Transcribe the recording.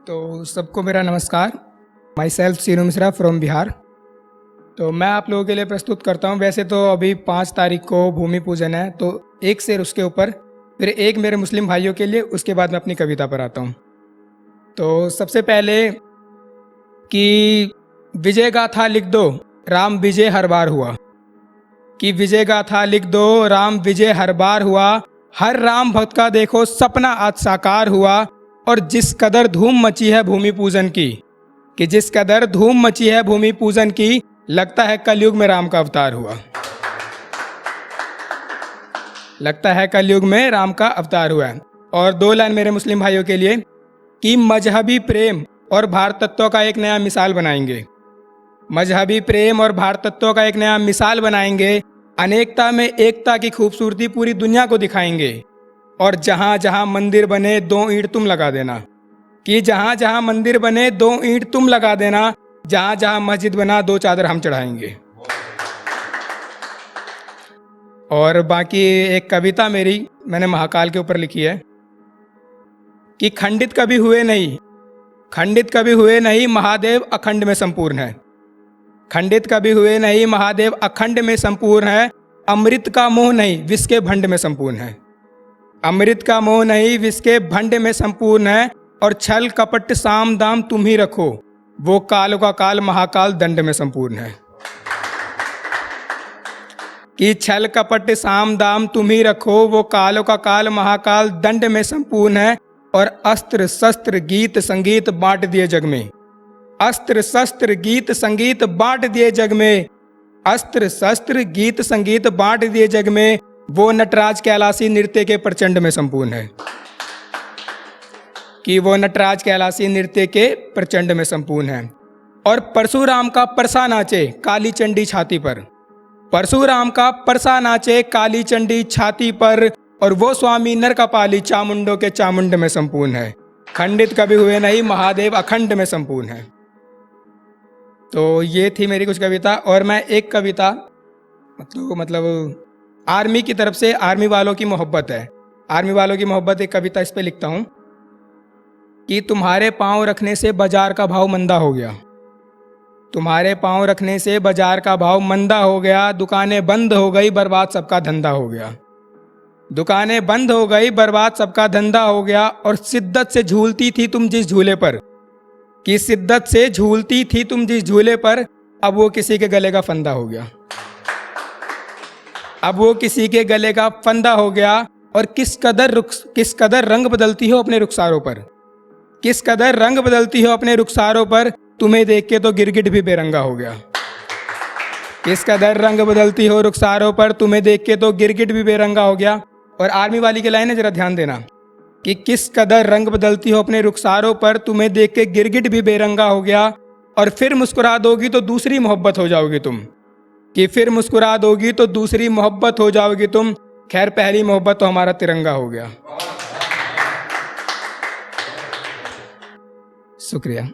तो सबको मेरा नमस्कार। Myself Seenu Mishra from Bihar. तो मैं आप लोगों के लिए प्रस्तुत करता हूँ। वैसे तो अभी 5 तारीख को भूमि पूजन है, तो एक शेर उसके ऊपर, फिर एक मेरे मुस्लिम भाइयों के लिए, उसके बाद मैं अपनी कविता पर आता हूँ। तो सबसे पहले कि विजय गाथा लिख दो, राम विजय हर बार हुआ। कि विजय गाथा लिख दो, राम विजय हर बार हुआ। हर राम भक्त का देखो सपना आज साकार हुआ। और जिस कदर धूम मची है भूमि पूजन की, कि जिस कदर धूम मची है भूमि पूजन की, लगता है कलयुग में राम का अवतार हुआ। लगता है कलयुग में राम का अवतार हुआ है। और 2 लाइन मेरे मुस्लिम भाइयों के लिए कि मजहबी प्रेम और भारत तत्व का एक नया मिसाल बनाएंगे। मजहबी प्रेम और भारत तत्व का एक नया मिसाल बनाएंगे। अनेकता में एकता की खूबसूरती पूरी दुनिया को दिखाएंगे। और जहाँ जहाँ मंदिर बने 2 ईंट तुम लगा देना। कि जहाँ जहाँ मंदिर बने 2 ईंट तुम लगा देना। जहाँ जहाँ मस्जिद बना 2 चादर हम चढ़ाएंगे। और बाकी एक कविता मेरी मैंने महाकाल के ऊपर लिखी है कि खंडित कभी हुए नहीं, खंडित कभी हुए नहीं, महादेव अखंड में संपूर्ण है। खंडित कभी हुए नहीं, महादेव अखंड में संपूर्ण है। अमृत का मोह नहीं, विष के भंड में संपूर्ण है। अमृत का मोह नहीं, विष के भंड में संपूर्ण है। और छल कपट साम दाम तुम ही रखो, वो काल का काल महाकाल दंड में संपूर्ण है। कि छल कपट साम दाम तुम ही रखो, वो काल का काल महाकाल दंड में संपूर्ण है। और अस्त्र शस्त्र गीत संगीत बांट दिए जग में। अस्त्र शस्त्र गीत संगीत बांट दिए जग में। अस्त्र शस्त्र गीत संगीत बांट दिए जग में। वो नटराज कैलाशी नृत्य के प्रचंड में संपूर्ण है। कि वो नटराज कैलाशी नृत्य के प्रचंड में संपूर्ण है। और परशुराम का परसा नाचे काली चंडी छाती पर। परशुराम का परसा नाचे काली चंडी छाती पर। और वो स्वामी नरकपाली चामुंडों के चामुंड में संपूर्ण है। खंडित कभी हुए नहीं, महादेव अखंड में संपूर्ण है। तो ये थी मेरी कुछ कविता। और मैं एक कविता मतलब आर्मी की तरफ से, आर्मी वालों की मोहब्बत है, आर्मी वालों की मोहब्बत, एक कविता इस पे लिखता हूँ कि तुम्हारे पाँव रखने से बाजार का भाव मंदा हो गया। तुम्हारे पाँव रखने से बाजार का भाव मंदा हो गया। दुकानें बंद हो गई, बर्बाद सबका धंधा हो गया। दुकानें बंद हो गई, बर्बाद सबका धंधा हो गया। और शिद्दत से झूलती थी तुम जिस झूले पर, कि शिद्दत से झूलती थी तुम जिस झूले पर, अब वो किसी के गले का फंदा हो गया। अब वो किसी के गले का फंदा हो गया। और किस कदर रंग बदलती हो अपने रुखसारों पर, किस कदर रंग बदलती हो अपने रुखसारों पर, तुम्हें देख के तो गिरगिट भी बेरंगा हो गया। किस कदर रंग बदलती हो रुखसारों पर, तुम्हें देख के तो गिरगिट भी बेरंगा हो गया। और आर्मी वाली की लाइन है, जरा ध्यान देना कि किस कदर रंग बदलती हो अपने रुखसारों पर, तुम्हें देख के गिरगिट भी बेरंगा हो गया। और फिर मुस्कुरा दोगी तो दूसरी मोहब्बत हो जाओगी तुम, कि फिर मुस्कुरा दोगी तो दूसरी मोहब्बत हो जाओगी तुम। खैर पहली मोहब्बत तो हमारा तिरंगा हो गया। शुक्रिया।